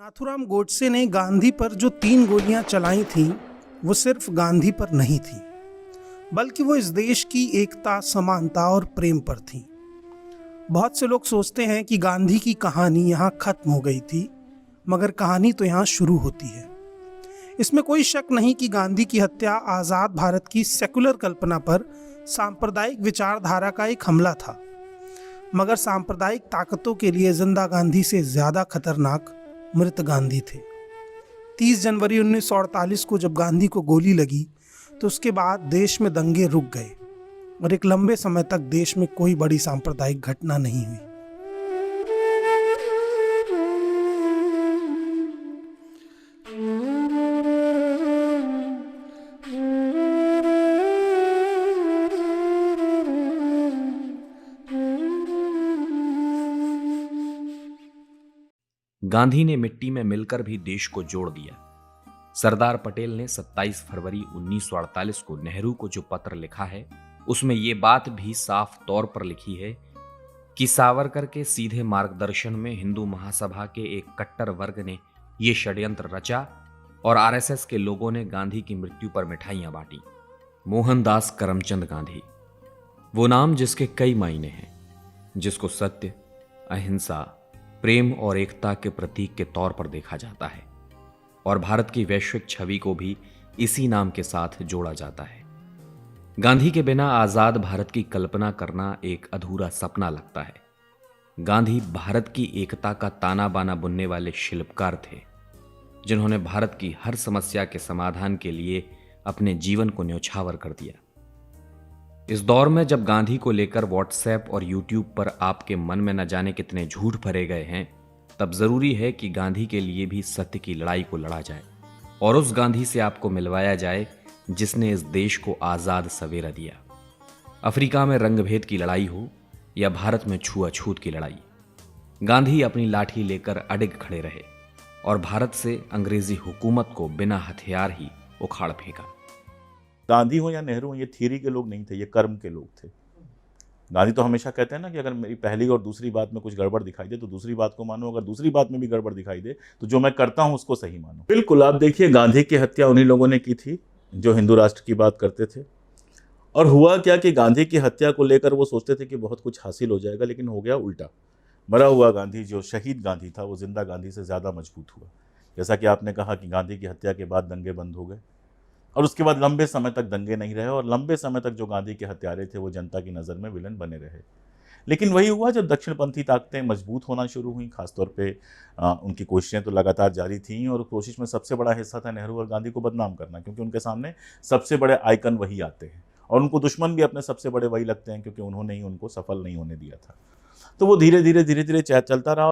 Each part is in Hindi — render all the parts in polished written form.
नाथूराम गोडसे ने गांधी पर जो 3 गोलियां चलाई थीं, वो सिर्फ गांधी पर नहीं थी, बल्कि वो इस देश की एकता, समानता और प्रेम पर थी। बहुत से लोग सोचते हैं कि गांधी की कहानी यहाँ खत्म हो गई थी, मगर कहानी तो यहाँ शुरू होती है। इसमें कोई शक नहीं कि गांधी की हत्या आज़ाद भारत की सेकुलर कल्पना पर सांप्रदायिक विचारधारा का एक हमला था, मगर सांप्रदायिक ताकतों के लिए जिंदा गांधी से ज़्यादा खतरनाक मृत गांधी थे। 30 जनवरी 1948 को जब गांधी को गोली लगी तो उसके बाद देश में दंगे रुक गए और एक लंबे समय तक देश में कोई बड़ी सांप्रदायिक घटना नहीं हुई। गांधी ने मिट्टी में मिलकर भी देश को जोड़ दिया। सरदार पटेल ने 27 फरवरी 1948 को नेहरू को जो पत्र लिखा है, उसमें यह बात भी साफ तौर पर लिखी है कि सावरकर के सीधे मार्गदर्शन में हिंदू महासभा के एक कट्टर वर्ग ने यह षड्यंत्र रचा और आरएसएस के लोगों ने गांधी की मृत्यु पर मिठाइयां बांटी। मोहनदास करमचंद गांधी, वो नाम जिसके कई मायने हैं, जिसको सत्य, अहिंसा, प्रेम और एकता के प्रतीक के तौर पर देखा जाता है और भारत की वैश्विक छवि को भी इसी नाम के साथ जोड़ा जाता है। गांधी के बिना आजाद भारत की कल्पना करना एक अधूरा सपना लगता है। गांधी भारत की एकता का ताना बाना बुनने वाले शिल्पकार थे, जिन्होंने भारत की हर समस्या के समाधान के लिए अपने जीवन को न्यौछावर कर दिया। इस दौर में जब गांधी को लेकर व्हाट्सएप और यूट्यूब पर आपके मन में न जाने कितने झूठ भरे गए हैं, तब जरूरी है कि गांधी के लिए भी सत्य की लड़ाई को लड़ा जाए और उस गांधी से आपको मिलवाया जाए जिसने इस देश को आजाद सवेरा दिया। अफ्रीका में रंगभेद की लड़ाई हो या भारत में छुआछूत की लड़ाई, गांधी अपनी लाठी लेकर अडिग खड़े रहे और भारत से अंग्रेजी हुकूमत को बिना हथियार ही उखाड़ फेंका। गांधी हो या नेहरू हो, ये थियरी के लोग नहीं थे, ये कर्म के लोग थे। गांधी तो हमेशा कहते हैं ना कि अगर मेरी पहली और दूसरी बात में कुछ गड़बड़ दिखाई दे तो दूसरी बात को मानो, अगर दूसरी बात में भी गड़बड़ दिखाई दे तो जो मैं करता हूं उसको सही मानो। बिल्कुल, आप देखिए, गांधी की हत्या उन्हीं लोगों ने की थी जो हिंदू राष्ट्र की बात करते थे। और हुआ क्या कि गांधी की हत्या को लेकर वो सोचते थे कि बहुत कुछ हासिल हो जाएगा, लेकिन हो गया उल्टा। मरा हुआ गांधी, जो शहीद गांधी था, वो जिंदा गांधी से ज़्यादा मजबूत हुआ। जैसा कि आपने कहा कि गांधी की हत्या के बाद दंगे बंद हो गए और उसके बाद लंबे समय तक दंगे नहीं रहे और लंबे समय तक जो गांधी के हत्यारे थे वो जनता की नज़र में विलन बने रहे। लेकिन वही हुआ जब दक्षिणपंथी ताकतें मजबूत होना शुरू हुई, खासतौर पे उनकी कोशिशें तो लगातार जारी थीं और कोशिश में सबसे बड़ा हिस्सा था नेहरू और गांधी को बदनाम करना, क्योंकि उनके सामने सबसे बड़े आइकन वही आते हैं और उनको दुश्मन भी अपने सबसे बड़े वही लगते हैं, क्योंकि उन्होंने ही उनको सफल नहीं होने दिया था। तो वो धीरे धीरे चलता रहा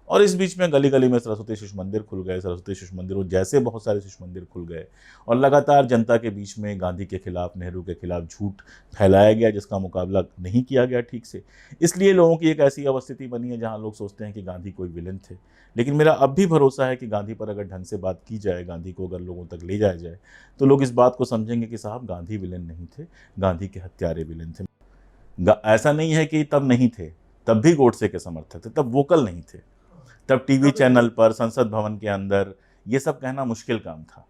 और इस बीच में गली गली में सरस्वती शिशु मंदिर खुल गए, सरस्वती शिशु मंदिरों जैसे बहुत सारे शिशु मंदिर खुल गए और लगातार जनता के बीच में गांधी के खिलाफ, नेहरू के खिलाफ झूठ फैलाया गया, जिसका मुकाबला नहीं किया गया ठीक से। इसलिए लोगों की एक ऐसी अवस्थिति बनी है जहां लोग सोचते हैं कि गांधी कोई विलन थे। लेकिन मेरा अब भी भरोसा है कि गांधी पर अगर ढंग से बात की जाए, गांधी को अगर लोगों तक ले जाया जाए, तो लोग इस बात को समझेंगे कि साहब गांधी विलन नहीं थे, गांधी के हत्यारे विलन थे। ऐसा नहीं है कि तब नहीं थे, तब भी गोडसे के समर्थक थे, तब वोकल नहीं थे, तब टीवी चैनल पर, संसद भवन के अंदर ये सब कहना मुश्किल काम था।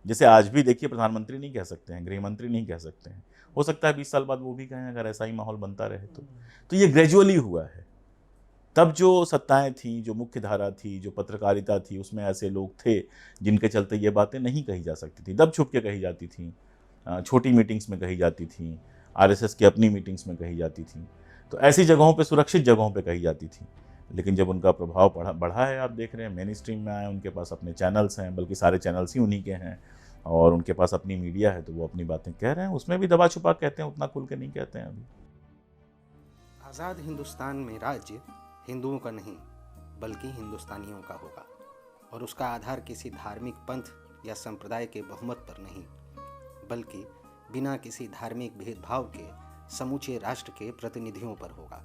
जैसे आज भी देखिए, प्रधानमंत्री नहीं कह सकते हैं, गृह मंत्री नहीं कह सकते हैं, हो सकता है 20 साल बाद वो भी कहें, अगर ऐसा ही माहौल बनता रहे तो ये ग्रेजुअली हुआ है। तब जो सत्ताएं थी, जो मुख्य धारा थी, जो पत्रकारिता थी, उसमें ऐसे लोग थे जिनके चलते ये बातें नहीं कही जा सकती थी, दब छुप के कही जाती थी, छोटी मीटिंग्स में कही जाती थी, आरएसएस की अपनी मीटिंग्स में कही जाती थी, तो ऐसी जगहों पे, सुरक्षित जगहों पे कही जाती थी। लेकिन जब उनका प्रभाव बढ़ा है, आप देख रहे हैं, मेन स्ट्रीम में आए, उनके पास अपने चैनल्स हैं, बल्कि सारे चैनल्स ही उन्हीं के हैं और उनके पास अपनी मीडिया है, तो वो अपनी बातें कह रहे हैं, उसमें भी दबा छुपा कहते हैं, उतना खुल के नहीं कहते हैं अभी। आज़ाद हिंदुस्तान में राज्य हिंदुओं का नहीं बल्कि हिंदुस्तानियों का होगा और उसका आधार किसी धार्मिक पंथ या संप्रदाय के बहुमत पर नहीं, बल्कि बिना किसी धार्मिक भेदभाव के समूचे राष्ट्र के प्रतिनिधियों पर होगा।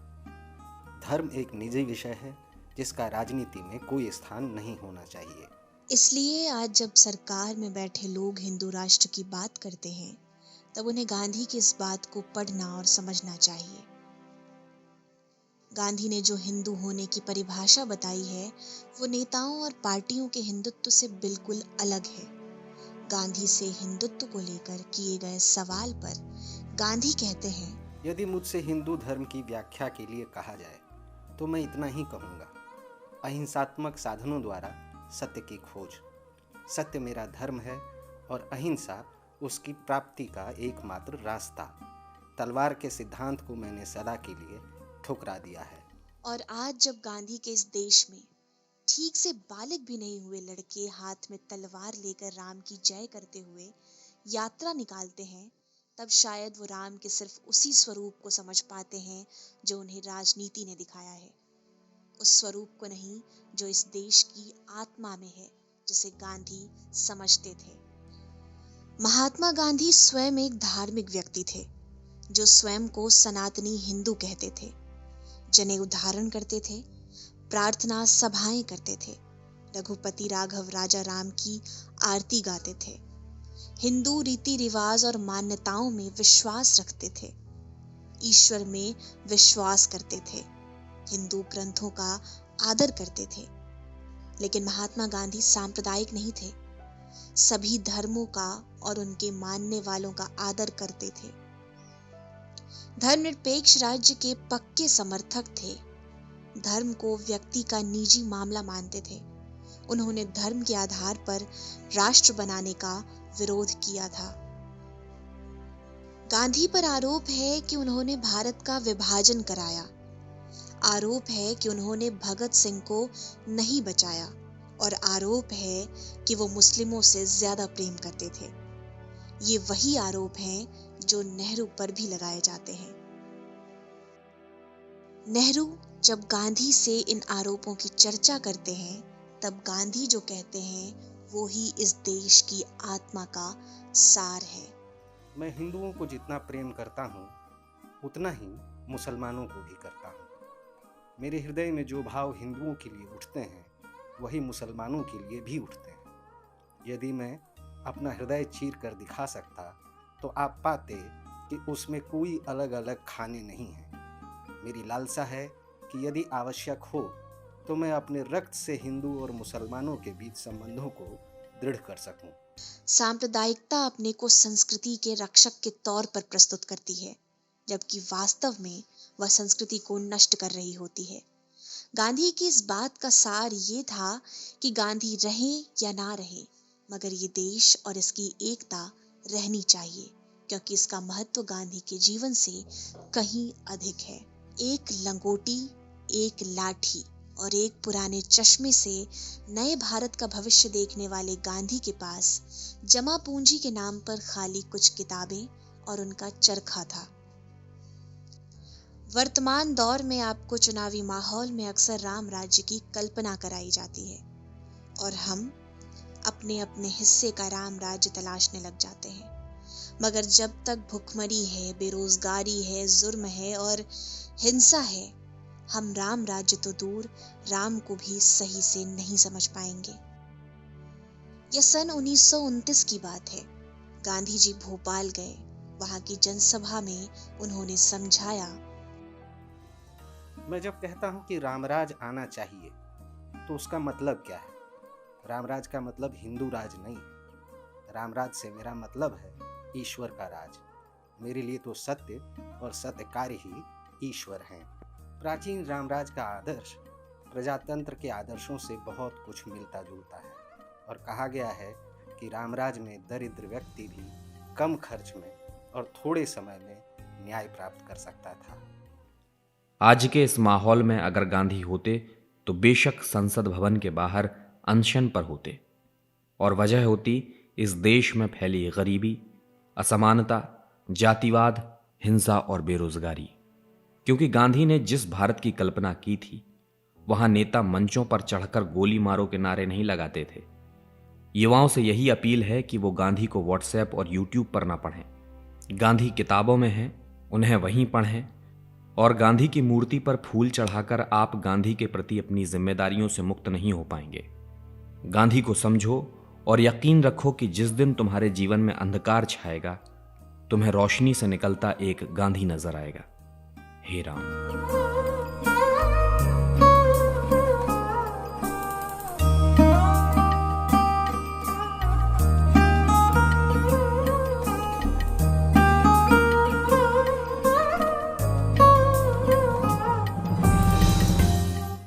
धर्म एक निजी विषय है जिसका राजनीति में कोई स्थान नहीं होना चाहिए। इसलिए आज जब सरकार में बैठे लोग हिंदू राष्ट्र की बात करते हैं, तब उन्हें गांधी की इस बात को पढ़ना और समझना चाहिए। गांधी ने जो हिंदू होने की परिभाषा बताई है वो नेताओं और पार्टियों के हिंदुत्व से बिल्कुल अलग है। गांधी से हिंदुत्व को लेकर किए गए सवाल पर गांधी कहते हैं, यदि मुझसे हिंदू धर्म की व्याख्या के लिए कहा जाए तो मैं इतना ही कहूँगा, अहिंसात्मक साधनों द्वारा सत्य की खोज। सत्य मेरा धर्म है और अहिंसा उसकी प्राप्ति का एकमात्र रास्ता। तलवार के सिद्धांत को मैंने सदा के लिए ठुकरा दिया है। और आज जब गांधी के इस देश में ठीक से बालिग भी नहीं हुए लड़के हाथ में तलवार लेकर राम की जय करते हुए यात्रा निकालते हैं, तब शायद वो राम के सिर्फ उसी स्वरूप को समझ पाते हैं जो उन्हें राजनीति ने दिखाया है, उस स्वरूप को नहीं जो इस देश की आत्मा में है, जिसे गांधी समझते थे। महात्मा गांधी स्वयं एक धार्मिक व्यक्ति थे जो स्वयं को सनातनी हिंदू कहते थे। जनेऊ धारण करते थे, प्रार्थना सभाएं करते थे, रघुपति राघव राजा राम की आरती गाते थे, हिंदू रीति रिवाज और मान्यताओं में विश्वास रखते थे, ईश्वर में विश्वास करते थे, हिंदू ग्रंथों का आदर करते थे। लेकिन महात्मा गांधी सांप्रदायिक नहीं थे, सभी धर्मों का और उनके मानने वालों का आदर करते थे। धर्मनिरपेक्ष राज्य के पक्के समर्थक थे। धर्म को व्यक्ति का निजी मामला मानते थे। उन्होंने धर्म के आधार पर राष्ट्र बनाने का विरोध किया था। गांधी पर आरोप है कि उन्होंने भारत का विभाजन कराया। आरोप है कि उन्होंने भगत सिंह को नहीं बचाया और आरोप है कि वो मुस्लिमों से ज्यादा प्रेम करते थे। ये वही आरोप हैं जो नेहरू पर भी लगाए जाते हैं। नेहरू जब गांधी से इन आरोपों की चर्चा करते हैं, तब गांधी जो कहते हैं वो ही इस देश की आत्मा का सार है। मैं हिंदुओं को जितना प्रेम करता हूँ उतना ही मुसलमानों को भी करता हूँ। मेरे हृदय में जो भाव हिंदुओं के लिए उठते हैं वही मुसलमानों के लिए भी उठते हैं। यदि मैं अपना हृदय चीर कर दिखा सकता तो आप पाते कि उसमें कोई अलग अलग खाने नहीं हैं। मेरी लालसा है कि यदि आवश्यक हो तो मैं अपने रक्त से हिंदू और मुसलमानों के बीच संबंधों को दृढ़ कर सकूं। सांप्रदायिकता अपने को संस्कृति के रक्षक के तौर पर प्रस्तुत करती है, जबकि वास्तव में वह संस्कृति को नष्ट कर रही होती है। गांधी की इस बात का सार ये था कि गांधी रहे या ना रहे, मगर ये देश और इसकी एकता रहनी चाहिए, क्योंकि इसका महत्व गांधी के जीवन से कहीं अधिक है। एक लंगोटी, एक लाठी और एक पुराने चश्मे से नए भारत का भविष्य देखने वाले गांधी के पास जमा पूंजी के नाम पर खाली कुछ किताबें और उनका चरखा था। वर्तमान दौर में आपको चुनावी माहौल में अक्सर राम राज्य की कल्पना कराई जाती है और हम अपने अपने हिस्से का राम राज्य तलाशने लग जाते हैं। मगर जब तक भुखमरी है, बेरोजगारी है, जुर्म है और हिंसा है, हम राम राज्य तो दूर राम को भी सही से नहीं समझ पाएंगे। यह सन 1929 की बात है। गांधी जी भोपाल गए। वहां की जनसभा में उन्होंने समझाया, मैं जब कहता हूँ कि रामराज आना चाहिए तो उसका मतलब क्या है? रामराज का मतलब हिंदू राज नहीं है। रामराज से मेरा मतलब है ईश्वर का राज। मेरे लिए तो सत्य और सत्य कार्य ही ईश्वर हैं। प्राचीन रामराज का आदर्श प्रजातंत्र के आदर्शों से बहुत कुछ मिलता जुलता है और कहा गया है कि रामराज में दरिद्र व्यक्ति भी कम खर्च में और थोड़े समय में न्याय प्राप्त कर सकता था। आज के इस माहौल में अगर गांधी होते तो बेशक संसद भवन के बाहर अनशन पर होते और वजह होती इस देश में फैली गरीबी, असमानता, जातिवाद, हिंसा और बेरोजगारी। क्योंकि गांधी ने जिस भारत की कल्पना की थी वहां नेता मंचों पर चढ़कर गोली मारो के नारे नहीं लगाते थे। युवाओं से यही अपील है कि वो गांधी को व्हाट्सएप और यूट्यूब पर ना पढ़ें। गांधी किताबों में हैं, उन्हें वहीं पढ़ें और गांधी की मूर्ति पर फूल चढ़ाकर आप गांधी के प्रति अपनी जिम्मेदारियों से मुक्त नहीं हो पाएंगे। गांधी को समझो और यकीन रखो कि जिस दिन तुम्हारे जीवन में अंधकार छाएगा, तुम्हें रोशनी से निकलता एक गांधी नजर आएगा। हे राम।